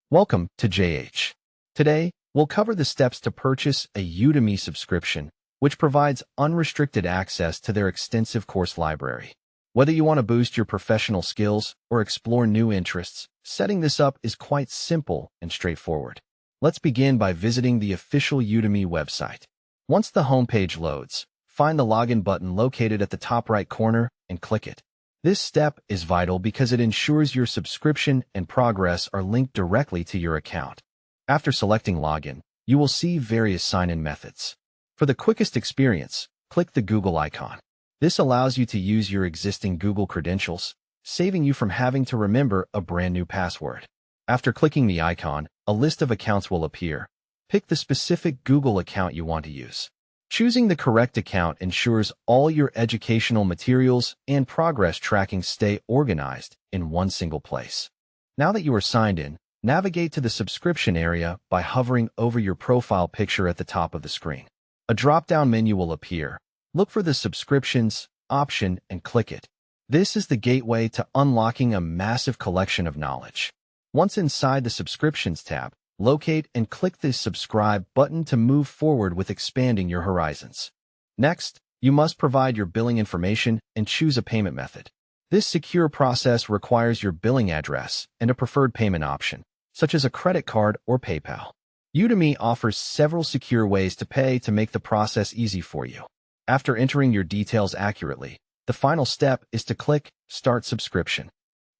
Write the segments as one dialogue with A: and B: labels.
A: Welcome to JH. Today, we'll cover the steps to purchase a Udemy subscription, which provides unrestricted access to their extensive course library. Whether you want to boost your professional skills or explore new interests, setting this up is quite simple and straightforward. Let's begin by visiting the official Udemy website. Once the homepage loads, find the login button located at the top right corner and click it. This step is vital because it ensures your subscription and progress are linked directly to your account. After selecting Login, you will see various sign-in methods. For the quickest experience, click the Google icon. This allows you to use your existing Google credentials, saving you from having to remember a brand new password. After clicking the icon, a list of accounts will appear. Pick the specific Google account you want to use. Choosing the correct account ensures all your educational materials and progress tracking stay organized in one single place. Now that you are signed in, navigate to the subscription area by hovering over your profile picture at the top of the screen. A drop-down menu will appear. Look for the Subscriptions option and click it. This is the gateway to unlocking a massive collection of knowledge. Once inside the Subscriptions tab, locate and click the Subscribe button to move forward with expanding your horizons. Next, you must provide your billing information and choose a payment method. This secure process requires your billing address and a preferred payment option, such as a credit card or PayPal. Udemy offers several secure ways to pay to make the process easy for you. After entering your details accurately, the final step is to click Start Subscription.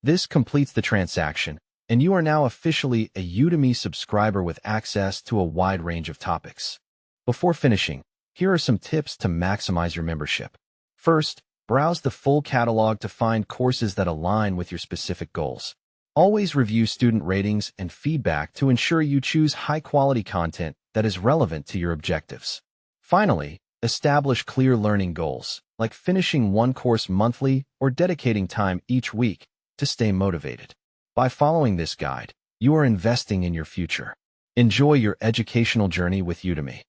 A: This completes the transaction, and you are now officially a Udemy subscriber with access to a wide range of topics. Before finishing, here are some tips to maximize your membership. First, browse the full catalog to find courses that align with your specific goals. Always review student ratings and feedback to ensure you choose high-quality content that is relevant to your objectives. Finally, establish clear learning goals, like finishing one course monthly or dedicating time each week to stay motivated. By following this guide, you are investing in your future. Enjoy your educational journey with Udemy.